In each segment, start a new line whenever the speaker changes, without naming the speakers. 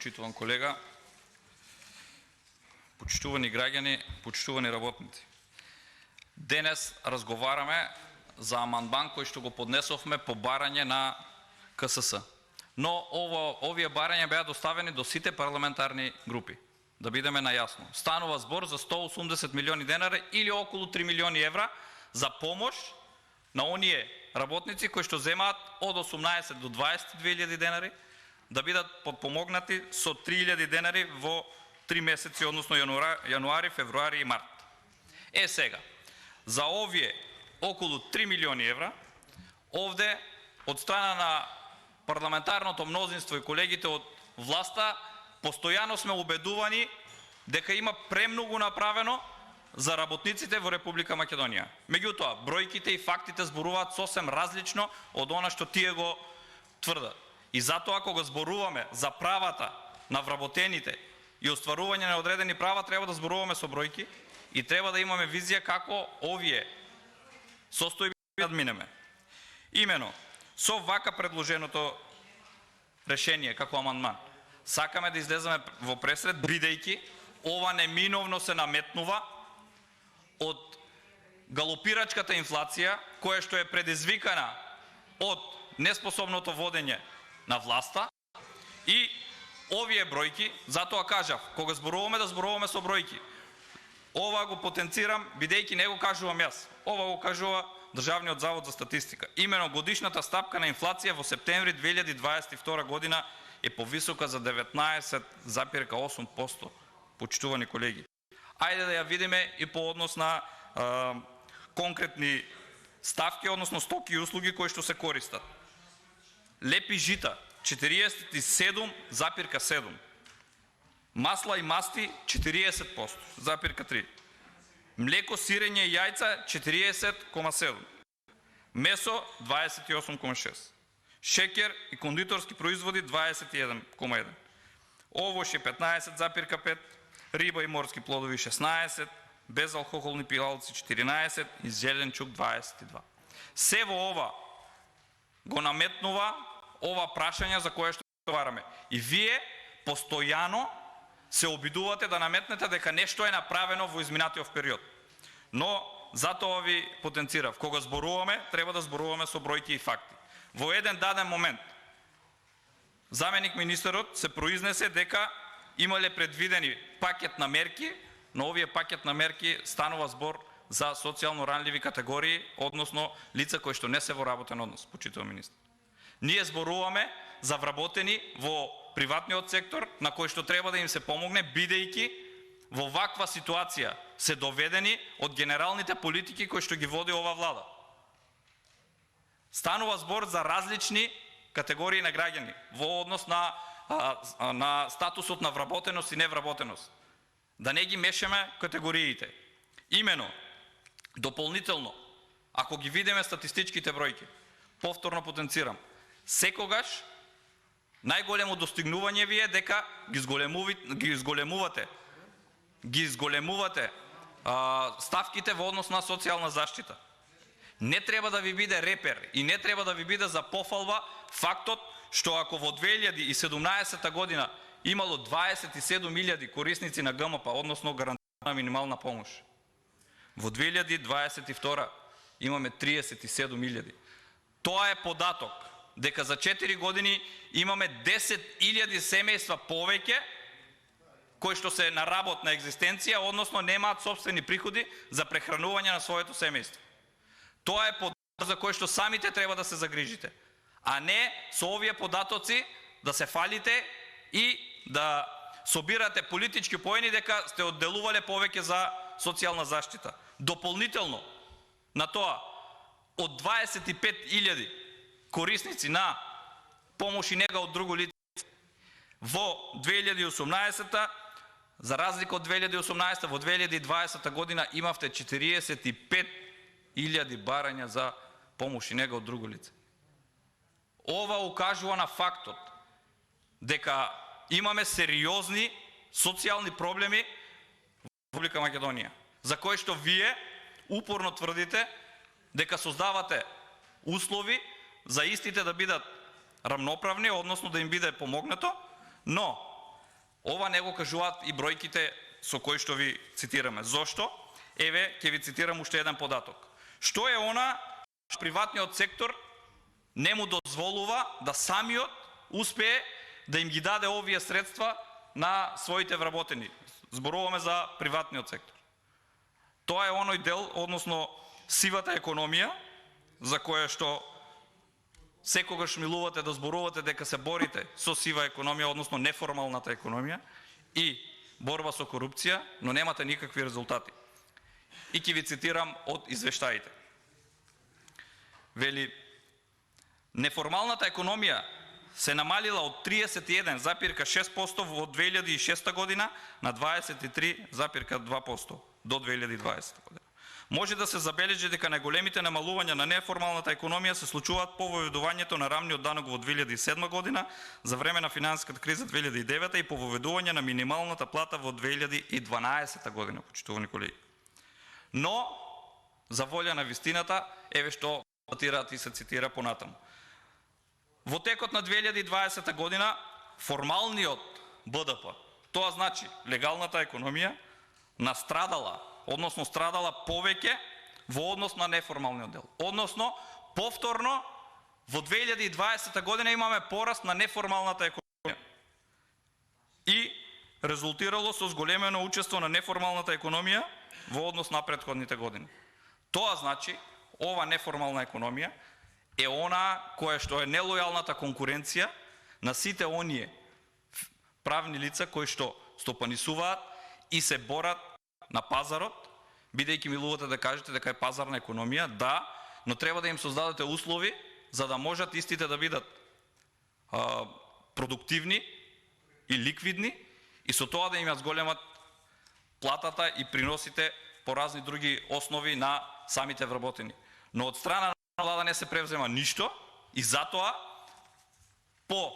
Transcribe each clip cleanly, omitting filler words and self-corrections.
почитуван колега, почитувани граѓани, почитувани работници. Денес разговараме за амандман кој што го поднесовме по барање на КСС. Но овие барања беа доставени до сите парламентарни групи. Да бидеме најасно. Станува збор за 180 милиони денари или околу 3 милиони евра за помош на оние работници кои што земаат од 18 до 22.000 денари, да бидат подпомогнати со 3.000 денари во 3 месеци, односно јануари, февруари и март. Сега, за овие околу 3 милиони евра, овде од страна на парламентарното мнозинство и колегите од власта, постојано сме убедувани дека има премногу направено за работниците во Република Македонија. Меѓутоа, бројките и фактите зборуваат сосем различно од она што тие го тврдат. И затоа, кога зборуваме за правата на вработените и остварување на одредени права, треба да зборуваме со бројки и треба да имаме визија како овие состојби да надминеме. Имено, со вака предложеното решение како амандман, сакаме да излеземе во пресред, бидејќи ова неминовно се наметнува од галопирачката инфлација, која што е предизвикана од неспособното водење на власта и овие бројки, затоа кажав, кога зборуваме да зборуваме со бројки. Ова го потенцирам, бидејќи не го кажувам јас, ова го кажува Државниот завод за статистика. Имено годишната стапка на инфлација во септември 2022 година е повисока за 19,8%, почитувани колеги. Ајде да ја видиме и по однос на конкретни ставки, односно стоки и услуги кои што се користат. Лепи жита 47,7%. Масла и масти 40%, млеко, сирење и јајца 40,7%. Месо 28,6%. Шекер и кондиторски производи 21,1%. Овошје 15,5%, риба и морски плодови 16%, безалкохолни пијалци 14% и зеленчук 22%. Се во ова го наметнува ова прашање за кое што разговараме. И вие постојано се обидувате да наметнете дека нешто е направено во изминатиот период. Но затоа ви потенцирав. Кога зборуваме, треба да зборуваме со бројки и факти. Во еден даден момент заменик министерот се произнесе дека имале предвидени пакет на мерки, но овие пакет на мерки станува збор за социјално ранливи категории, односно лица кои што не се во работен однос, почитуван министер. Ние зборуваме за вработени во приватниот сектор, на кој што треба да им се помогне, бидејќи во ваква ситуација се доведени од генералните политики кои што ги води ова влада. Станува збор за различни категории на граѓани во однос на статусот на вработеност и невработеност. Да не ги мешаме категориите. Имено, дополнително, ако ги видиме статистичките бројки, повторно потенцирам, секогаш најголемо достигнување ви е дека ги изголемувате ставките во однос на социјална заштита. Не треба да ви биде репер и не треба да ви биде за пофалба фактот што ако во 2017 година имало 27.000 корисници на ГМП, односно гарантирана минимална помош, во 2022 имаме 37.000. Тоа е податок дека за 4 години имаме 10.000 семејства повеќе кои што се на работна екзистенција, односно немаат сопствени приходи за прехранување на своето семејство. Тоа е податок за кој што самите треба да се загрижите, а не со овие податоци да се фалите и да собирате политички поени дека сте одделувале повеќе за социјална заштита. Дополнително на тоа, од 25.000 корисници на помош и нега од друго лице во 2018, за разлика од 2018, во 2020 година имавте 45.000 барања за помош и нега од друго лице. Ова укажува на фактот дека имаме сериозни социјални проблеми во Република Македонија, за кои што вие упорно тврдите дека создавате услови за истите да бидат рамноправни, односно да им биде помогнато, но Ова не го кажуваат и бројките со кои што ви цитираме. Зошто? Еве, ќе ви цитирам уште еден податок. Што е она што приватниот сектор не му дозволува да самиот успее да им ги даде овие средства на своите вработени? Зборуваме за приватниот сектор. Тоа е оној дел, односно сивата економија, за која што секогаш милувате да зборувате дека се борите со сива економија, односно неформалната економија и борба со корупција, но немате никакви резултати. И ќе ви цитирам од извештаите. Вели, неформалната економија се намалила од 31,6% во 2006 година на 23,2% до 2020 година. Може да се забележи дека најголемите намалувања на неформалната економија се случуваат по воведувањето на рамниот данок во 2007 година, за време на финансиската криза 2009 и по воведување на минималната плата во 2012 година, почитувани колеги. Но, за волја на вистината, еве што датираат и се цитира понатаму. Во текот на 2020 година, формалниот БДП, тоа значи легалната економија, настрадала, односно страдала повеќе во однос на неформалниот дел. Односно, повторно, во 2020 година имаме пораст на неформалната економија. И резултирало со зголемено учество на неформалната економија во однос на претходните години. Тоа значи, ова неформална економија е она која што е нелојалната конкуренција на сите оние правни лица кои што стопанисуваат и се борат на пазарот, бидејќи милувате да кажете дека е пазарна економија, да, но треба да им создадете услови за да можат истите да бидат продуктивни и ликвидни и со тоа да им ја зголемат платата и приносите по разни други основи на самите вработени. Но од страна на влада не се превзема ништо и затоа по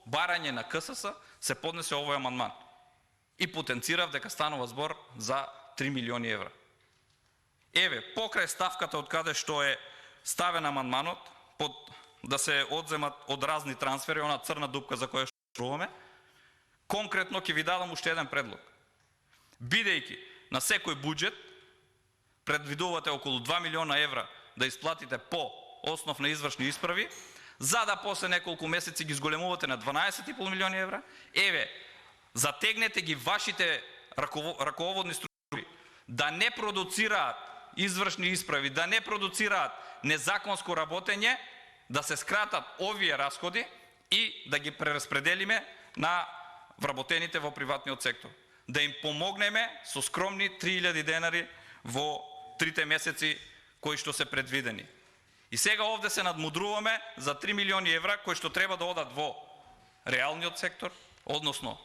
барање на КСС се поднесе овој амандман. И потенцирав дека станува збор за 3 милиони евра. Еве, покрај ставката од каде што е ставен амандманот, да се одземат од разни трансфери, она црна дупка за која што чуваме, конкретно ќе ви дадам уште еден предлог. Бидејќи на секој буџет предвидувате околу 2 милиона евра да исплатите по основ на извршни исправи, за да после неколку месеци ги зголемувате на 12,5 милиони евра, еве, затегнете ги вашите раководни структури да не продуцираат извршни исправи, да не продуцираат незаконско работење, да се скратат овие расходи и да ги прераспределиме на вработените во приватниот сектор. Да им помогнеме со скромни 3000 денари во 3 месеци кои што се предвидени. И сега овде се надмудруваме за 3 милиони евра кои што треба да одат во реалниот сектор, односно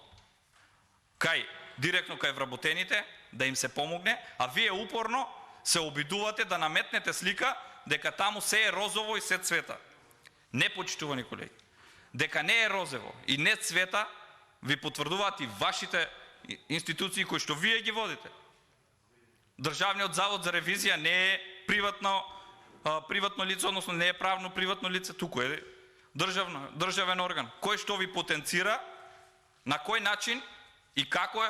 директно кај вработените, да им се помогне, а вие упорно се обидувате да наметнете слика дека таму се е розово и се цвета. Не, почитувани колеги. Дека не е розово и не цвета, ви потврдуваат и вашите институции кои што вие ги водите. Државниот завод за ревизија не е приватно лице, односно не е правно приватно лице, туку е државен орган, кој што ви потенцира на кој начин и како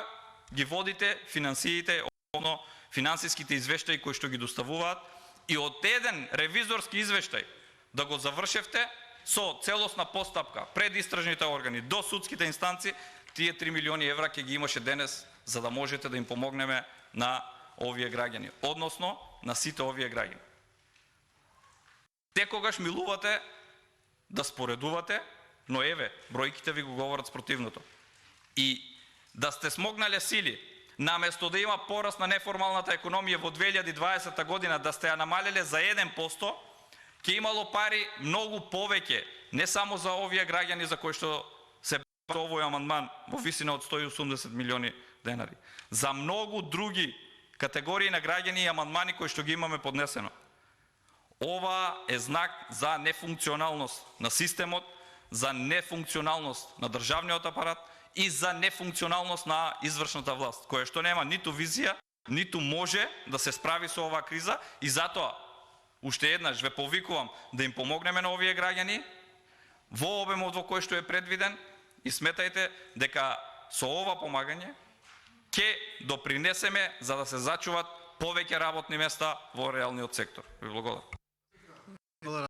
ги водите финансиите, односно финансиските извештаи кои што ги доставуваат, и од еден ревизорски извештај да го завршевте со целосна постапка пред истражните органи до судските инстанции, тие 3 милиони евра ќе ги имаше денес, за да можете да им помогнеме на овие граѓани, односно на сите овие граѓани. Секогаш милувате да споредувате, но еве, бројките ви го говорат спротивното. И да сте смогнале сили, наместо да има пораст на неформалната економија во 2020 година, да сте ја намалеле за 1%, ќе имало пари многу повеќе, не само за овие граѓани за кои што се овој амандман во висина од 180 милиони денари. За многу други категории на граѓани и амандмани кои што ги имаме поднесено. Ова е знак за нефункционалност на системот, за нефункционалност на државниот апарат и за нефункционалност на извршната власт, која што нема ниту визија, ниту може да се справи со оваа криза, и затоа уште еднаш ве повикувам да им помогнеме на овие граѓани во обемот во кој што е предвиден, и сметајте дека со ова помагање ќе допринесеме за да се зачуват повеќе работни места во реалниот сектор. Ви благодарам.